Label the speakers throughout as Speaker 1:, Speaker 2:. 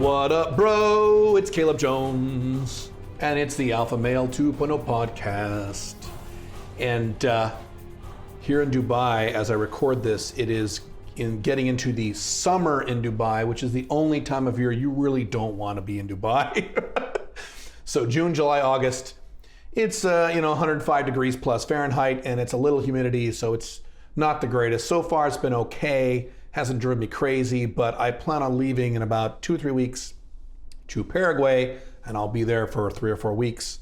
Speaker 1: What up, bro? It's Caleb Jones, and it's the Alpha Male 2.0 podcast. And here in Dubai, as I record this, it is getting into the summer in Dubai, which is the only time of year you really don't want to be in Dubai. So June, July, August, it's 105 degrees plus Fahrenheit, and it's a little humidity, so it's not the greatest. So far, it's been okay. Hasn't driven me crazy, but I plan on leaving in about 2 or 3 weeks to Paraguay, and I'll be there for 3 or 4 weeks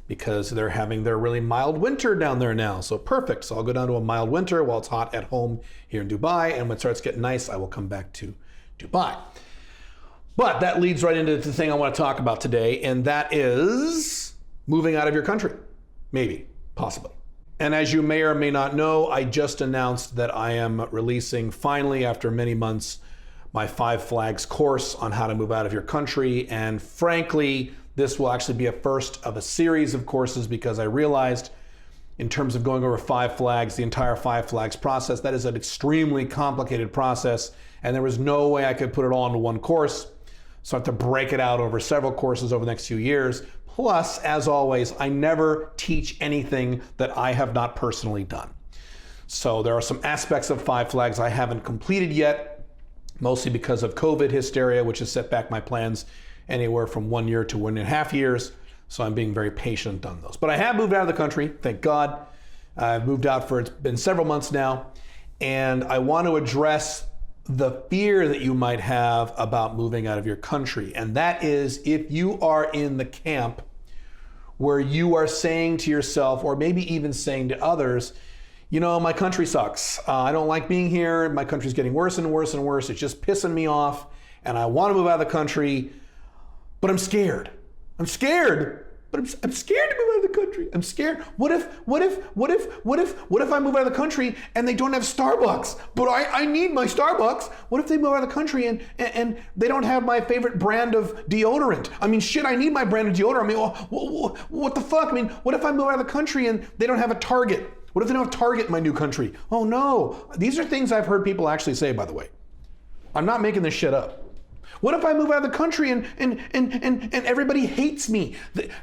Speaker 1: because they're having their really mild winter down there now. So perfect. So I'll go down to a mild winter while it's hot at home here in Dubai, and when it starts getting nice, I will come back to Dubai. But that leads right into the thing I want to talk about today, and that is moving out of your country. Maybe, possibly. And as you may or may not know, I just announced that I am releasing, finally, after many months, my 5 Flags course on how to move out of your country. And frankly, this will actually be a first of a series of courses because I realized in terms of going over 5 Flags, the entire 5 Flags process, that is an extremely complicated process. And there was no way I could put it all into one course. So I have to break it out over several courses over the next few years. Plus, as always, I never teach anything that I have not personally done. So there are some aspects of 5 Flags I haven't completed yet, mostly because of COVID hysteria, which has set back my plans anywhere from 1 year to 1.5 years. So I'm being very patient on those. But I have moved out of the country, thank God. I've moved out it's been several months now. And I want to address the fear that you might have about moving out of your country. And that is if you are in the camp where you are saying to yourself, or maybe even saying to others, you know, my country sucks. I don't like being here. My country's getting worse and worse and worse. It's just pissing me off. And I want to move out of the country, but I'm scared. I'm scared. But I'm scared to move out of the country. I'm scared. What if I move out of the country and they don't have Starbucks? But I need my Starbucks. What if they move out of the country and they don't have my favorite brand of deodorant? I mean, shit, I need my brand of deodorant. I mean, what the fuck? I mean, what if I move out of the country and they don't have a Target? What if they don't have Target in my new country? Oh no. These are things I've heard people actually say, by the way. I'm not making this shit up. What if I move out of the country and everybody hates me?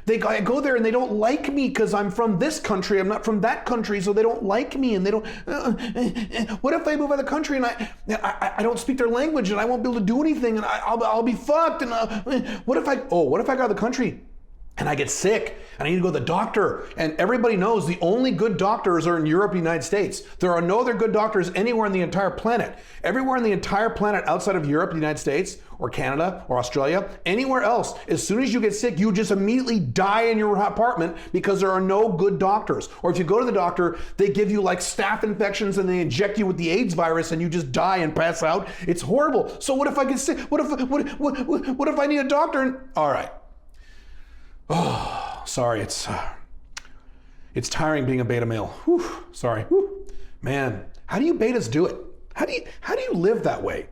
Speaker 1: I go there and they don't like me because I'm from this country. I'm not from that country, so they don't like me. And they don't. What if I move out of the country and I don't speak their language and I won't be able to do anything and I'll be fucked? And what if I go out of the country and I get sick and I need to go to the doctor? And everybody knows the only good doctors are in Europe and the United States. There are no other good doctors anywhere on the entire planet. Everywhere on the entire planet outside of Europe, the United States, or Canada, or Australia, anywhere else, as soon as you get sick, you just immediately die in your apartment because there are no good doctors. Or if you go to the doctor, they give you like staph infections and they inject you with the AIDS virus and you just die and pass out. It's horrible. So what if I get sick? What if I need a doctor? All right. Oh, sorry, it's tiring being a beta male. Whew, sorry. Whew. Man, how do you betas do it? How do you live that way?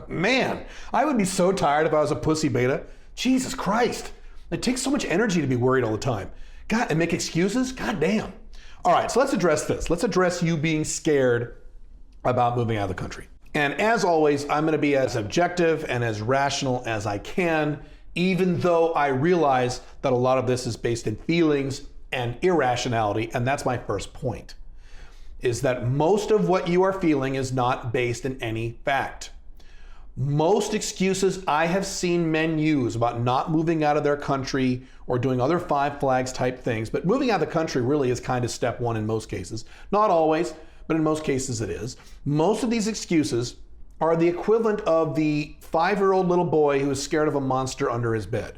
Speaker 1: Man, I would be so tired if I was a pussy beta. Jesus Christ. It takes so much energy to be worried all the time. God, and make excuses? God damn. All right, so let's address this. Let's address you being scared about moving out of the country. And as always, I'm gonna be as objective and as rational as I can, even though I realize that a lot of this is based in feelings and irrationality, and that's my first point, is that most of what you are feeling is not based in any fact. Most excuses I have seen men use about not moving out of their country or doing other 5 Flags type things, but moving out of the country really is kind of step 1 in most cases. Not always, but in most cases it is. Most of these excuses are the equivalent of the 5-year-old little boy who is scared of a monster under his bed.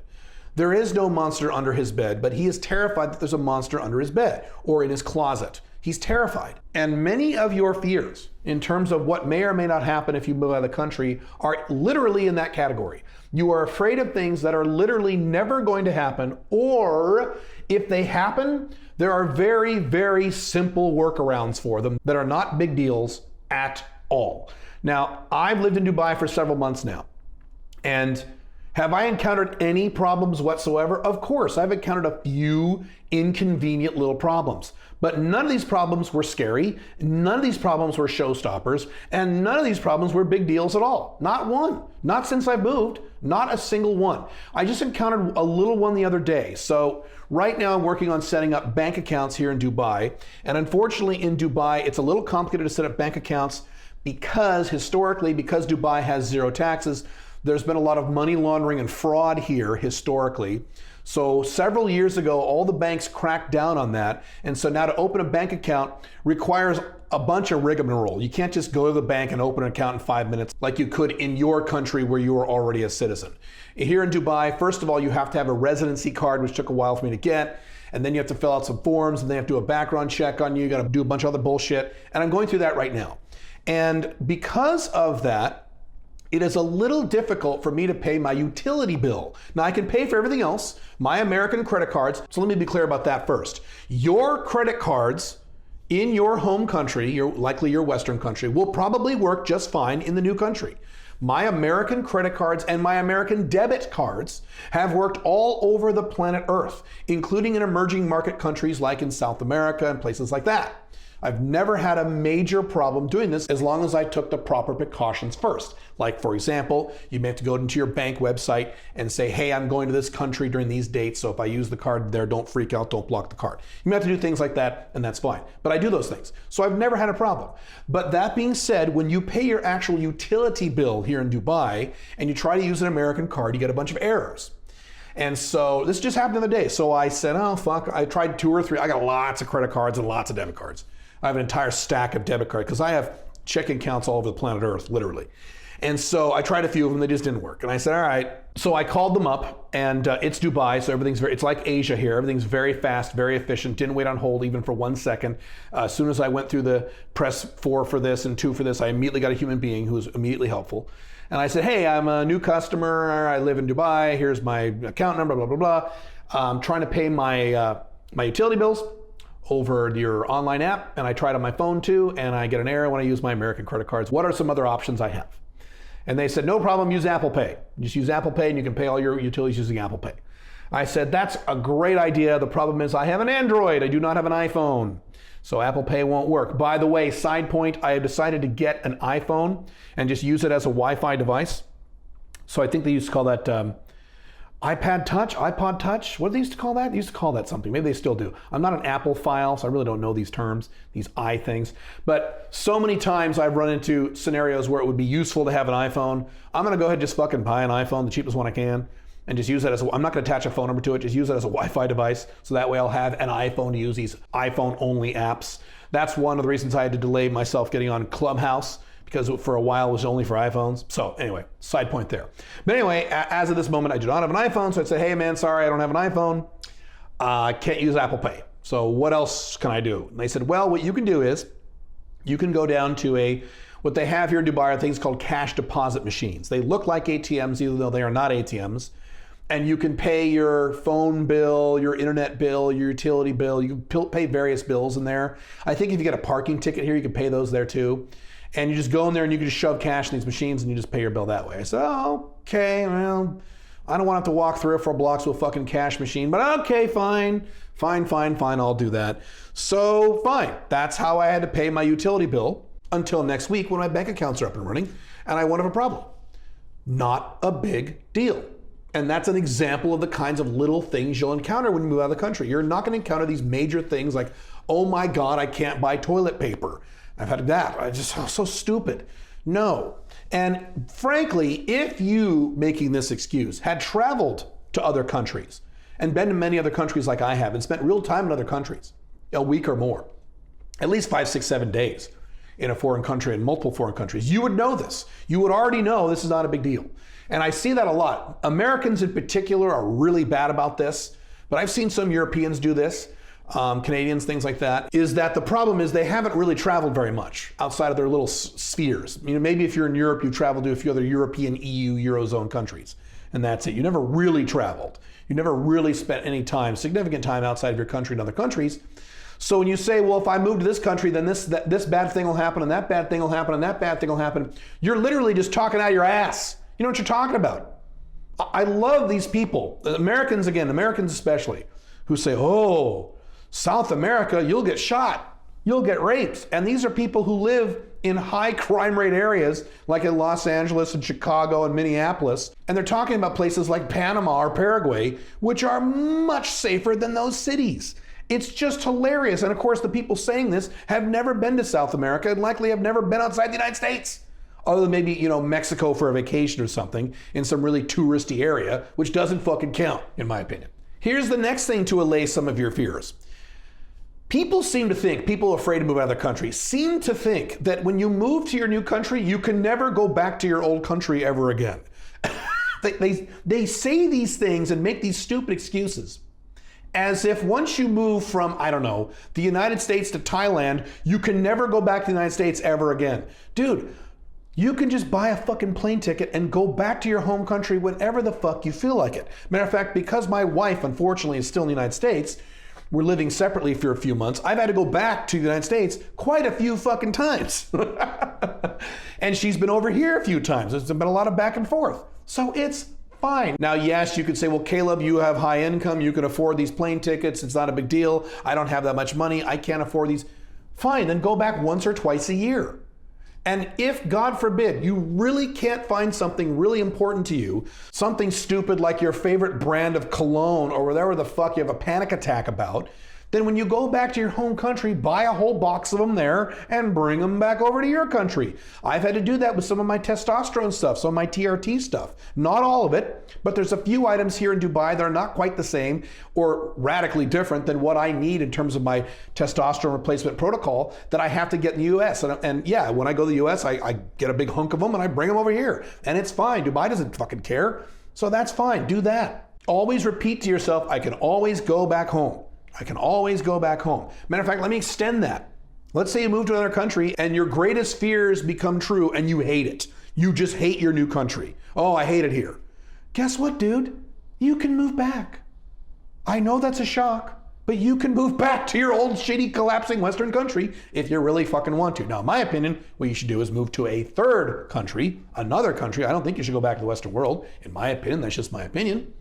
Speaker 1: There is no monster under his bed, but he is terrified that there's a monster under his bed or in his closet. He's terrified. And many of your fears in terms of what may or may not happen if you move out of the country are literally in that category. You are afraid of things that are literally never going to happen, or if they happen, there are very, very simple workarounds for them that are not big deals at all. Now, I've lived in Dubai for several months now, and Have I encountered any problems whatsoever? Of course, I've encountered a few inconvenient little problems. But none of these problems were scary, none of these problems were showstoppers, and none of these problems were big deals at all. Not one. Not since I've moved. Not a single one. I just encountered a little one the other day. So right now I'm working on setting up bank accounts here in Dubai. And unfortunately in Dubai, it's a little complicated to set up bank accounts because historically, because Dubai has zero taxes, there's been a lot of money laundering and fraud here historically. So several years ago, all the banks cracked down on that. And so now to open a bank account requires a bunch of rigmarole. You can't just go to the bank and open an account in 5 minutes like you could in your country where you are already a citizen. Here in Dubai, first of all, you have to have a residency card, which took a while for me to get. And then you have to fill out some forms and they have to do a background check on you. You got to do a bunch of other bullshit. And I'm going through that right now. And because of that, it is a little difficult for me to pay my utility bill. Now I can pay for everything else, my American credit cards. So let me be clear about that first. Your credit cards in your home country, likely your Western country, will probably work just fine in the new country. My American credit cards and my American debit cards have worked all over the planet Earth, including in emerging market countries like in South America and places like that. I've never had a major problem doing this as long as I took the proper precautions first. Like, for example, you may have to go into your bank website and say, hey, I'm going to this country during these dates, so if I use the card there, don't freak out, don't block the card. You may have to do things like that, and that's fine. But I do those things. So I've never had a problem. But that being said, when you pay your actual utility bill here in Dubai and you try to use an American card, you get a bunch of errors. And so this just happened the other day. So I said, oh, fuck, I tried 2 or 3. I got lots of credit cards and lots of debit cards. I have an entire stack of debit cards because I have checking accounts all over the planet Earth, literally. And so I tried a few of them, they just didn't work. And I said, all right. So I called them up and it's Dubai, so it's like Asia here. Everything's very fast, very efficient. Didn't wait on hold even for 1 second. As soon as I went through the press 4 for this and 2 for this, I immediately got a human being who was immediately helpful. And I said, hey, I'm a new customer. I live in Dubai. Here's my account number, blah, blah, blah. I'm trying to pay my utility bills over your online app, and I tried on my phone too, and I get an error when I use my American credit cards. What are some other options I have? And they said, no problem, use Apple Pay. Just use Apple Pay and you can pay all your utilities using Apple Pay. I said, that's a great idea. The problem is I have an Android. I do not have an iPhone. So Apple Pay won't work. By the way, side point, I have decided to get an iPhone and just use it as a Wi-Fi device. So I think they used to call that iPod Touch, what did they used to call that? They used to call that something, maybe they still do. I'm not an Apple file, so I really don't know these terms, these i things. But so many times I've run into scenarios where it would be useful to have an iPhone. I'm gonna go ahead and just fucking buy an iPhone, the cheapest one I can, and just use that as I'm not gonna attach a phone number to it, just use it as a Wi-Fi device, so that way I'll have an iPhone to use these iPhone only apps. That's one of the reasons I had to delay myself getting on Clubhouse, because for a while it was only for iPhones. So anyway, side point there. But anyway, as of this moment, I do not have an iPhone, so I'd say, hey man, sorry, I don't have an iPhone. I can't use Apple Pay. So what else can I do? And they said, well, what you can do is, you can go down to what they have here in Dubai are things called cash deposit machines. They look like ATMs, even though they are not ATMs. And you can pay your phone bill, your internet bill, your utility bill. You can pay various bills in there. I think if you get a parking ticket here, you can pay those there too. And you just go in there and you can just shove cash in these machines and you just pay your bill that way. I said, oh, okay, well, I don't want to have to walk 3 or 4 blocks to a fucking cash machine, but okay, fine, I'll do that. So fine, that's how I had to pay my utility bill until next week when my bank accounts are up and running and I won't have a problem. Not a big deal. And that's an example of the kinds of little things you'll encounter when you move out of the country. You're not going to encounter these major things like, oh my God, I can't buy toilet paper. I've had that. I just so stupid. No. And frankly, if you, making this excuse, had traveled to other countries and been to many other countries like I have and spent real time in other countries, a week or more, at least 5, 6, 7 days in a foreign country, in multiple foreign countries, you would know this. You would already know this is not a big deal. And I see that a lot. Americans in particular are really bad about this, but I've seen some Europeans do this. Canadians, things like that, is that the problem is they haven't really traveled very much outside of their little spheres. You know, maybe if you're in Europe, you travel to a few other European, EU, Eurozone countries, and that's it. You never really traveled. You never really spent any time, significant time outside of your country in other countries. So when you say, well, if I move to this country, then this bad thing will happen, and that bad thing will happen, and that bad thing will happen, you're literally just talking out of your ass. You know what you're talking about. I love these people, Americans again, Americans especially, who say, oh, South America, you'll get shot, you'll get raped. And these are people who live in high crime rate areas like in Los Angeles and Chicago and Minneapolis. And they're talking about places like Panama or Paraguay, which are much safer than those cities. It's just hilarious. And of course, the people saying this have never been to South America and likely have never been outside the United States. Other than maybe, Mexico for a vacation or something in some really touristy area, which doesn't fucking count, in my opinion. Here's the next thing to allay some of your fears. People afraid to move out of their country, seem to think that when you move to your new country, you can never go back to your old country ever again. They say these things and make these stupid excuses as if once you move from, I don't know, the United States to Thailand, you can never go back to the United States ever again. Dude, you can just buy a fucking plane ticket and go back to your home country whenever the fuck you feel like it. Matter of fact, because my wife, unfortunately, is still in the United States, we're living separately for a few months, I've had to go back to the United States quite a few fucking times. And she's been over here a few times. There's been a lot of back and forth. So it's fine. Now, yes, you could say, well, Caleb, you have high income. You can afford these plane tickets. It's not a big deal. I don't have that much money. I can't afford these. Fine, then go back once or twice a year. And if, God forbid, you really can't find something really important to you, something stupid like your favorite brand of cologne or whatever the fuck you have a panic attack about, then when you go back to your home country, buy a whole box of them there and bring them back over to your country. I've had to do that with some of my testosterone stuff, some of my TRT stuff. Not all of it, but there's a few items here in Dubai that are not quite the same or radically different than what I need in terms of my testosterone replacement protocol that I have to get in the US. And yeah, when I go to the US, I get a big hunk of them and I bring them over here. And it's fine. Dubai doesn't fucking care. So that's fine. Do that. Always repeat to yourself, I can always go back home. I can always go back home. Matter of fact, let me extend that. Let's say you move to another country and your greatest fears become true and you hate it. You just hate your new country. Oh, I hate it here. Guess what, dude? You can move back. I know that's a shock, but you can move back to your old shitty collapsing Western country if you really fucking want to. Now, in my opinion, what you should do is move to a third country, another country. I don't think you should go back to the Western world. In my opinion, that's just my opinion.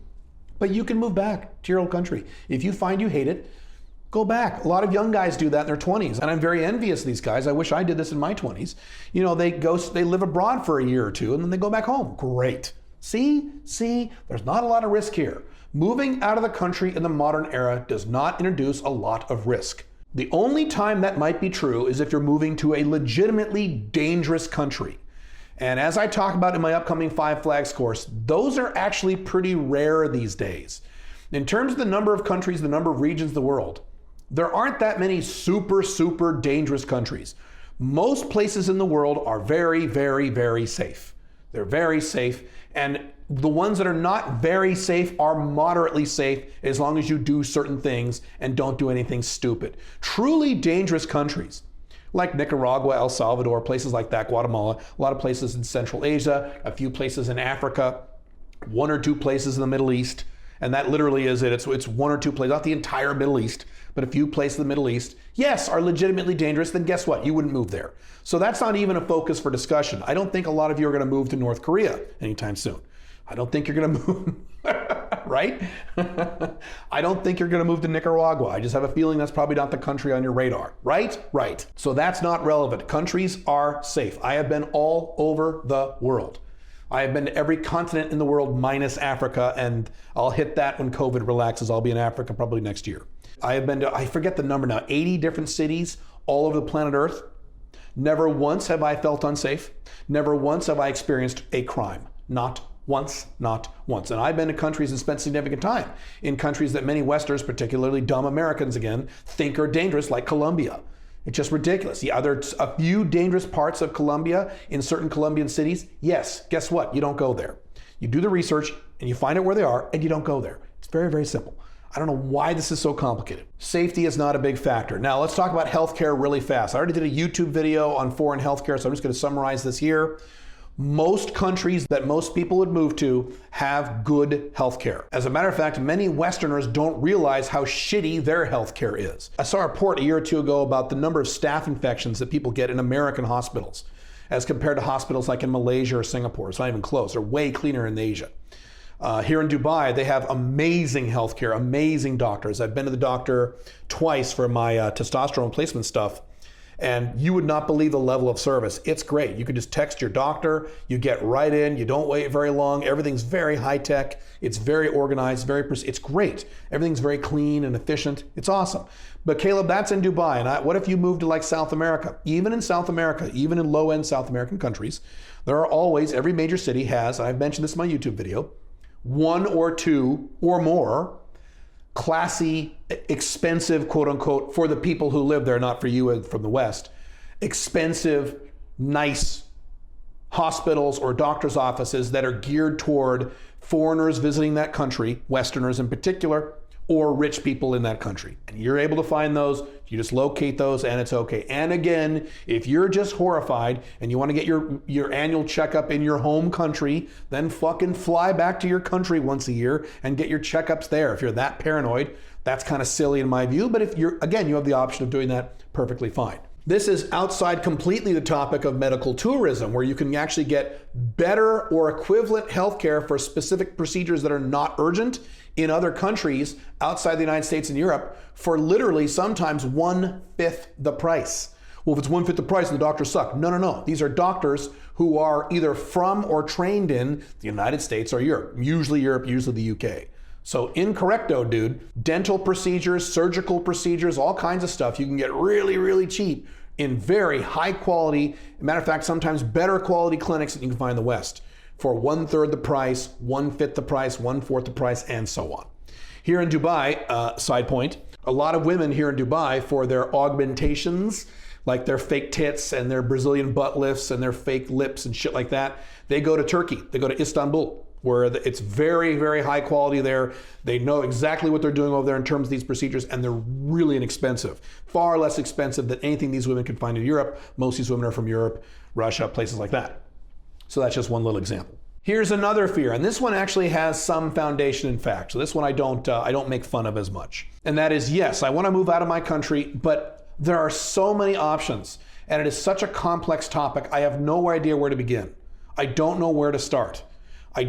Speaker 1: But you can move back to your old country. If you find you hate it, go back. A lot of young guys do that in their 20s, and I'm very envious of these guys. I wish I did this in my 20s. They live abroad for a year or two, and then they go back home. Great. See, there's not a lot of risk here. Moving out of the country in the modern era does not introduce a lot of risk. The only time that might be true is if you're moving to a legitimately dangerous country. And as I talk about in my upcoming 5 Flags course, those are actually pretty rare these days. In terms of the number of countries, the number of regions of the world, there aren't that many super, super dangerous countries. Most places in the world are very, very, very safe. They're very safe. And the ones that are not very safe are moderately safe as long as you do certain things and don't do anything stupid. Truly dangerous countries, like Nicaragua, El Salvador, places like that, Guatemala, a lot of places in Central Asia, a few places in Africa, 1 or 2 places in the Middle East, and that literally is it. It's 1 or 2 places, not the entire Middle East, but a few places in the Middle East, yes, are legitimately dangerous. Then guess what? You wouldn't move there. So that's not even a focus for discussion. I don't think a lot of you are going to move to North Korea anytime soon. I don't think you're going to move, right? I don't think you're going to move to Nicaragua. I just have a feeling that's probably not the country on your radar, right? Right. So that's not relevant. Countries are safe. I have been all over the world. I have been to every continent in the world minus Africa, and I'll hit that when COVID relaxes. I'll be in Africa probably next year. I have been to, I forget the number now, 80 different cities all over the planet Earth. Never once have I felt unsafe. Never once have I experienced a crime. Not once, not once. And I've been to countries and spent significant time in countries that many Westerners, particularly dumb Americans again, think are dangerous, like Colombia. It's just ridiculous. Yeah, there's a few dangerous parts of Colombia in certain Colombian cities. Yes, guess what? You don't go there. You do the research and you find out where they are and you don't go there. It's very, very simple. I don't know why this is so complicated. Safety is not a big factor. Now let's talk about healthcare really fast. I already did a YouTube video on foreign healthcare, so I'm just going to summarize this here. Most countries that most people would move to have good healthcare. As a matter of fact, many Westerners don't realize how shitty their healthcare is. I saw a report a year or two ago about the number of staph infections that people get in American hospitals as compared to hospitals like in Malaysia or Singapore. It's not even close. They're way cleaner in Asia. Here in Dubai, they have amazing healthcare, amazing doctors. I've been to the doctor twice for my testosterone replacement stuff, and you would not believe the level of service. It's great. You can just text your doctor, you get right in, you don't wait very long. Everything's very high tech. It's very organized, it's great. Everything's very clean and efficient. It's awesome. But Caleb, that's in Dubai. And what if you moved to like South America? Even in South America, even in low-end South American countries, there are always, every major city has, and I've mentioned this in my YouTube video, one or two or more classy, expensive, quote unquote, for the people who live there, not for you from the West, expensive, nice hospitals or doctor's offices that are geared toward foreigners visiting that country, Westerners in particular, or rich people in that country. And you're able to find those, you just locate those and it's okay. And again, if you're just horrified and you want to get your annual checkup in your home country, then fucking fly back to your country once a year and get your checkups there. If you're that paranoid, that's kind of silly in my view, but if you have the option of doing that, perfectly fine. This is outside completely the topic of medical tourism, where you can actually get better or equivalent healthcare for specific procedures that are not urgent in other countries outside the United States and Europe for literally sometimes 1/5 the price. Well, if it's 1/5 the price, the doctors suck. No. These are doctors who are either from or trained in the United States or Europe, usually the UK. So incorrecto, dude. Dental procedures, surgical procedures, all kinds of stuff you can get really, really cheap in very high quality, matter of fact, sometimes better quality clinics that you can find in the West for 1/3 the price, 1/5 the price, 1/4 the price, and so on. Here in Dubai, side point, a lot of women here in Dubai for their augmentations, like their fake tits and their Brazilian butt lifts and their fake lips and shit like that, they go to Turkey, they go to Istanbul, where it's very, very high quality there. They know exactly what they're doing over there in terms of these procedures, and they're really inexpensive. Far less expensive than anything these women can find in Europe. Most of these women are from Europe, Russia, places like that. So that's just one little example. Here's another fear, and this one actually has some foundation in fact. So this one I don't make fun of as much. And that is, yes, I want to move out of my country, but there are so many options, and it is such a complex topic. I have no idea where to begin. I don't know where to start. I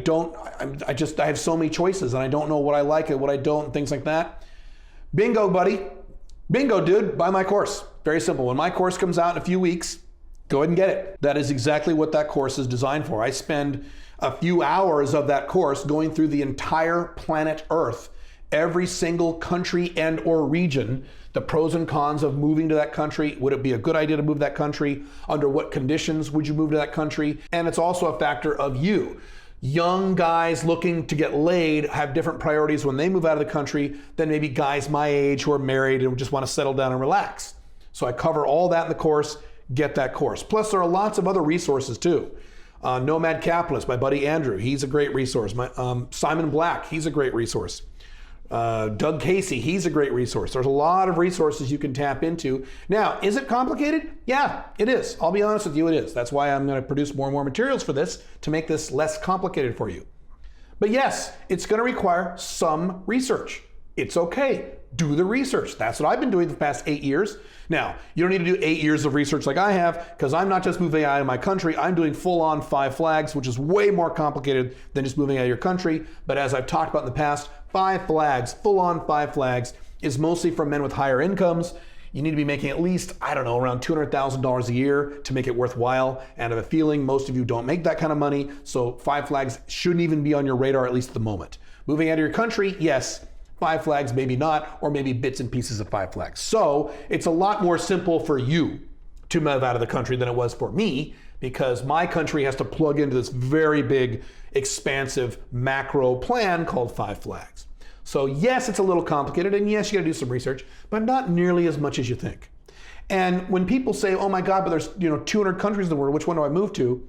Speaker 1: have so many choices, and I don't know what I like and what I don't, and things like that. Bingo, buddy. Bingo, dude. Buy my course. Very simple. When my course comes out in a few weeks, go ahead and get it. That is exactly what that course is designed for. I spend a few hours of that course going through the entire planet Earth, every single country and or region, the pros and cons of moving to that country. Would it be a good idea to move to that country? Under what conditions would you move to that country? And it's also a factor of you. Young guys looking to get laid have different priorities when they move out of the country than maybe guys my age who are married and just want to settle down and relax. So I cover all that in the course. Get that course. Plus, there are lots of other resources too. Nomad Capitalist, my buddy Andrew, he's a great resource. Simon Black, he's a great resource. Doug Casey, he's a great resource. There's a lot of resources you can tap into. Now, is it complicated? Yeah, it is. I'll be honest with you, it is. That's why I'm going to produce more and more materials for this to make this less complicated for you. But yes, it's going to require some research. It's okay. Do the research. That's what I've been doing the past 8 years. Now, you don't need to do 8 years of research like I have, because I'm not just moving out of my country. I'm doing full-on 5 flags, which is way more complicated than just moving out of your country. But as I've talked about in the past, 5 flags, full-on 5 flags, is mostly for men with higher incomes. You need to be making at least, around $200,000 a year to make it worthwhile. And I have a feeling most of you don't make that kind of money. So 5 flags shouldn't even be on your radar, at least at the moment. Moving out of your country, yes. 5 flags, maybe not, or maybe bits and pieces of 5 flags. So it's a lot more simple for you to move out of the country than it was for me, because my country has to plug into this very big, expansive macro plan called 5 flags. So yes, it's a little complicated, and yes, you gotta do some research, but not nearly as much as you think. And when people say, oh my God, but there's 200 countries in the world, which one do I move to?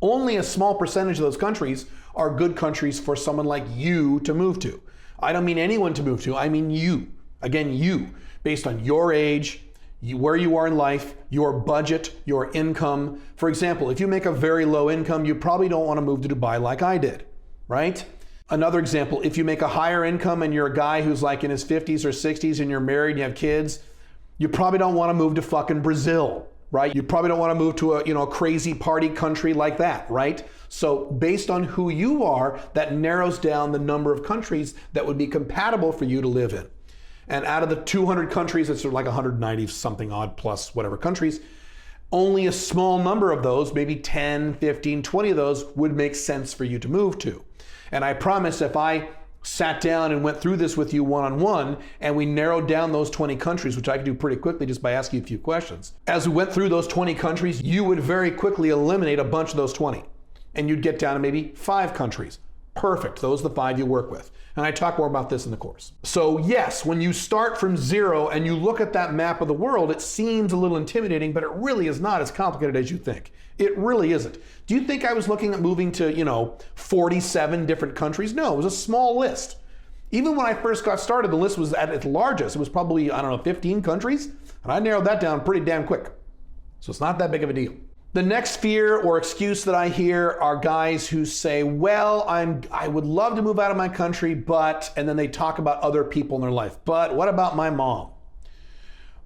Speaker 1: Only a small percentage of those countries are good countries for someone like you to move to. I don't mean anyone to move to, I mean you. Again, you, based on your age, where you are in life, your budget, your income. For example, if you make a very low income, you probably don't want to move to Dubai like I did, right? Another example, if you make a higher income and you're a guy who's like in his 50s or 60s and you're married and you have kids, you probably don't want to move to fucking Brazil, right? You probably don't want to move to a crazy party country like that, right? So based on who you are, that narrows down the number of countries that would be compatible for you to live in. And out of the 200 countries, it's like 190 something odd plus whatever countries, only a small number of those, maybe 10, 15, 20 of those would make sense for you to move to. And I promise if I sat down and went through this with you one-on-one and we narrowed down those 20 countries, which I could do pretty quickly just by asking you a few questions. As we went through those 20 countries, you would very quickly eliminate a bunch of those 20 and you'd get down to maybe 5 countries. Perfect, those are the 5 you work with. And I talk more about this in the course. So yes, when you start from zero and you look at that map of the world, it seems a little intimidating, but it really is not as complicated as you think. It really isn't. Do you think I was looking at moving to, 47 different countries? No, it was a small list. Even when I first got started, the list was at its largest. It was probably, 15 countries. And I narrowed that down pretty damn quick. So it's not that big of a deal. The next fear or excuse that I hear are guys who say, well, I would love to move out of my country, but, and then they talk about other people in their life. But what about my mom?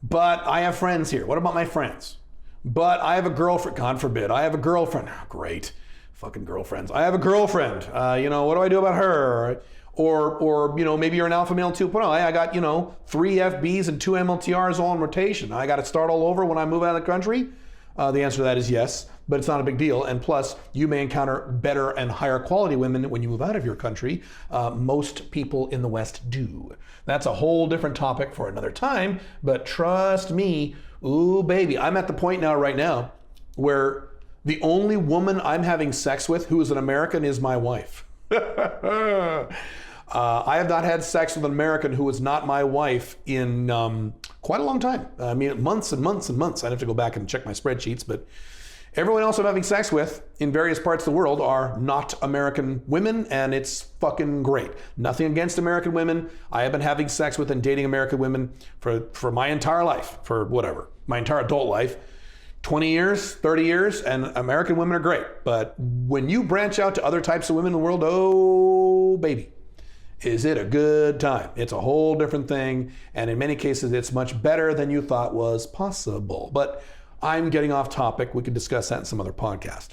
Speaker 1: But I have friends here. What about my friends? But I have a girlfriend. God forbid. I have a girlfriend. Oh, great. Fucking girlfriends. I have a girlfriend. What do I do about her? Or maybe you're an alpha male 2.0. I got, 3 FBs and 2 MLTRs all in rotation. I got to start all over when I move out of the country? The answer to that is yes, but it's not a big deal. And plus, you may encounter better and higher quality women when you move out of your country. Most people in the West do. That's a whole different topic for another time, but trust me, ooh, baby, I'm at the point right now, where the only woman I'm having sex with who is an American is my wife. I have not had sex with an American who was not my wife in quite a long time. I mean, months and months and months. I'd have to go back and check my spreadsheets, but everyone else I'm having sex with in various parts of the world are not American women, and it's fucking great. Nothing against American women. I have been having sex with and dating American women for my entire life, for whatever, my entire adult life. 20 years, 30 years, and American women are great. But when you branch out to other types of women in the world, oh, baby. Is it a good time? It's a whole different thing, and in many cases, it's much better than you thought was possible. But I'm getting off topic. We could discuss that in some other podcast.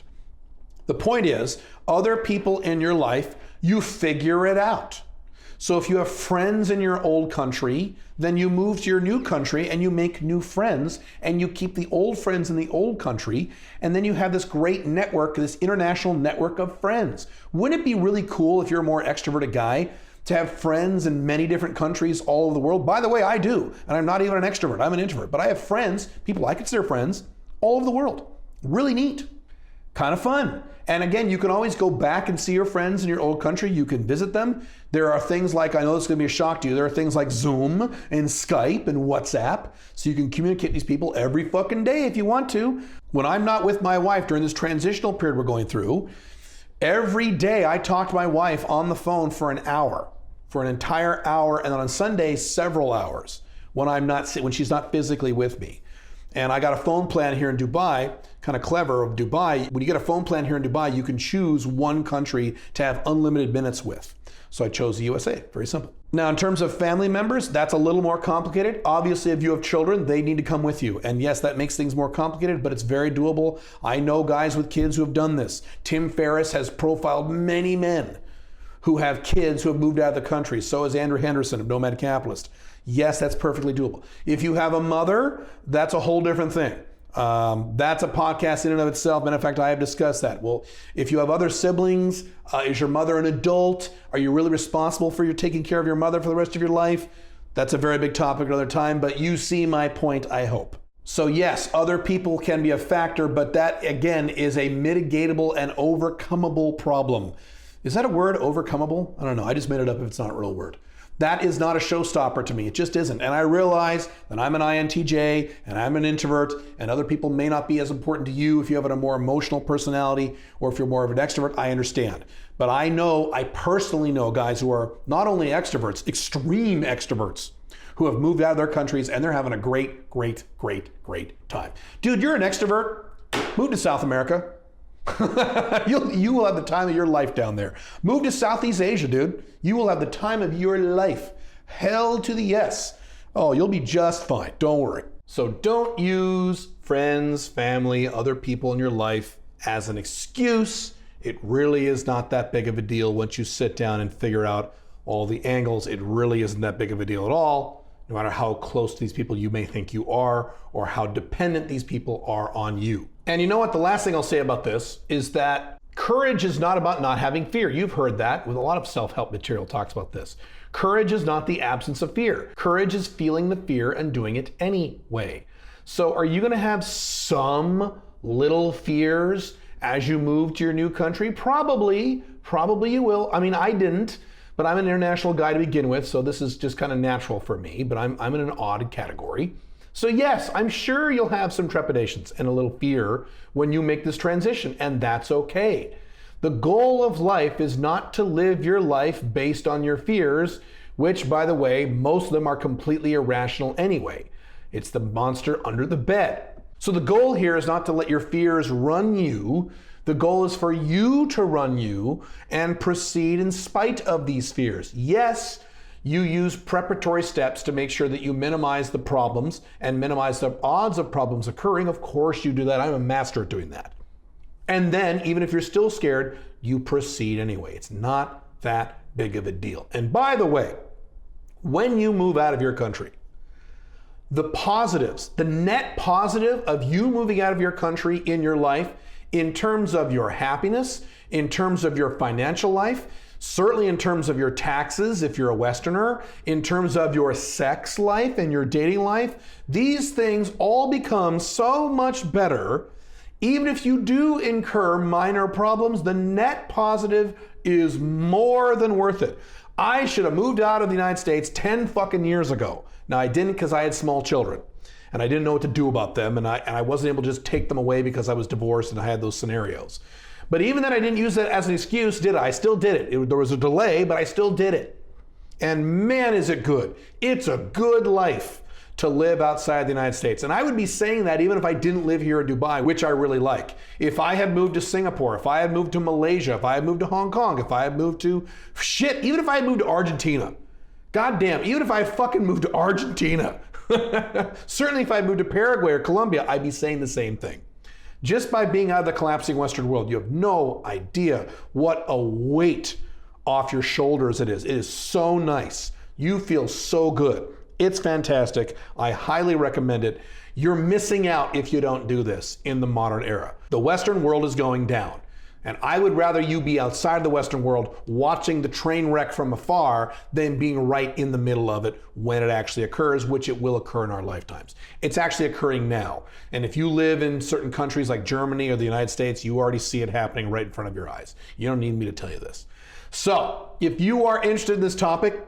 Speaker 1: The point is, other people in your life, you figure it out. So if you have friends in your old country, then you move to your new country and you make new friends, and you keep the old friends in the old country, and then you have this great network, this international network of friends. Wouldn't it be really cool if you're a more extroverted guy to have friends in many different countries all over the world? By the way, I do, and I'm not even an extrovert, I'm an introvert, but I have friends, people I consider friends, all over the world. Really neat, kind of fun. And again, you can always go back and see your friends in your old country. You can visit them. There are things like, I know this is gonna be a shock to you, there are things like Zoom and Skype and WhatsApp, so you can communicate with these people every fucking day if you want to. When I'm not with my wife during this transitional period we're going through, every day I talk to my wife on the phone for an hour, for an entire hour, and then on Sundays, several hours when she's not physically with me. And I got a phone plan here in Dubai, kind of clever of Dubai. When you get a phone plan here in Dubai, you can choose one country to have unlimited minutes with. So I chose the USA, very simple. Now, in terms of family members, that's a little more complicated. Obviously, if you have children, they need to come with you. And yes, that makes things more complicated, but it's very doable. I know guys with kids who have done this. Tim Ferriss has profiled many men who have kids who have moved out of the country. So has Andrew Henderson of Nomad Capitalist. Yes, that's perfectly doable. If you have a mother, that's a whole different thing. That's a podcast in and of itself. Matter of fact, I have discussed that. Well, if you have other siblings, is your mother an adult? Are you really responsible for taking care of your mother for the rest of your life? That's a very big topic another time, but you see my point, I hope. So yes, other people can be a factor, but that again is a mitigatable and overcomable problem. Is that a word, overcomable? I don't know, I just made it up if it's not a real word. That is not a showstopper to me. It just isn't. And I realize that I'm an INTJ and I'm an introvert, and other people may not be as important to you if you have a more emotional personality or if you're more of an extrovert. I understand. But I personally know guys who are not only extroverts, extreme extroverts, who have moved out of their countries and they're having a great, great, great, great time. Dude, you're an extrovert. Move to South America. You will have the time of your life down there. Move to Southeast Asia, dude. You will have the time of your life. Hell to the yes. Oh, you'll be just fine. Don't worry. So don't use friends, family, other people in your life as an excuse. It really is not that big of a deal once you sit down and figure out all the angles. It really isn't that big of a deal at all, no matter how close to these people you may think you are or how dependent these people are on you. And you know what? The last thing I'll say about this is that courage is not about not having fear. You've heard that with a lot of self-help material talks about this. Courage is not the absence of fear. Courage is feeling the fear and doing it anyway. So are you going to have some little fears as you move to your new country? Probably you will. I mean, I didn't, but I'm an international guy to begin with, so this is just kind of natural for me, but I'm in an odd category. So yes, I'm sure you'll have some trepidations and a little fear when you make this transition, and that's okay. The goal of life is not to live your life based on your fears, which, by the way, most of them are completely irrational anyway. It's the monster under the bed. So the goal here is not to let your fears run you. The goal is for you to run you and proceed in spite of these fears. Yes, you use preparatory steps to make sure that you minimize the problems and minimize the odds of problems occurring. Of course you do that. I'm a master at doing that. And then, even if you're still scared, you proceed anyway. It's not that big of a deal. And by the way, when you move out of your country, the positives, the net positive of you moving out of your country in your life, in terms of your happiness, in terms of your financial life, certainly in terms of your taxes if you're a Westerner, in terms of your sex life and your dating life, these things all become so much better. Even if you do incur minor problems, the net positive is more than worth it. I should have moved out of the United States 10 fucking years ago. Now I didn't because I had small children and I didn't know what to do about them, and I wasn't able to just take them away because I was divorced and I had those scenarios. But even then I didn't use that as an excuse, did I? I still did it. There was a delay, but I still did it. And man, is it good. It's a good life to live outside the United States. And I would be saying that even if I didn't live here in Dubai, which I really like. If I had moved to Singapore, if I had moved to Malaysia, if I had moved to Hong Kong, if I had moved to even if I had moved to Argentina, goddamn, even if I fucking moved to Argentina, certainly if I had moved to Paraguay or Colombia, I'd be saying the same thing. Just by being out of the collapsing Western world, you have no idea what a weight off your shoulders it is. It is so nice. You feel so good. It's fantastic. I highly recommend it. You're missing out if you don't do this in the modern era. The Western world is going down. And I would rather you be outside the Western world watching the train wreck from afar than being right in the middle of it when it actually occurs, which it will occur in our lifetimes. It's actually occurring now. And if you live in certain countries like Germany or the United States, you already see it happening right in front of your eyes. You don't need me to tell you this. So if you are interested in this topic,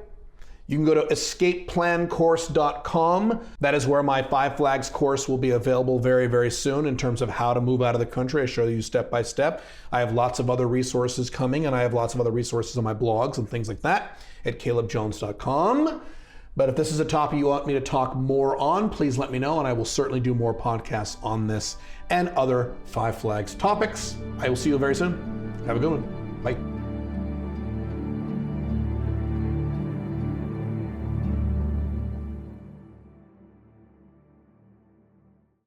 Speaker 1: you can go to escapeplancourse.com. That is where my 5 Flags course will be available very, very soon in terms of how to move out of the country. I show you step by step. I have lots of other resources coming, and I have lots of other resources on my blogs and things like that at calebjones.com. But if this is a topic you want me to talk more on, please let me know, and I will certainly do more podcasts on this and other 5 Flags topics. I will see you very soon. Have a good one. Bye.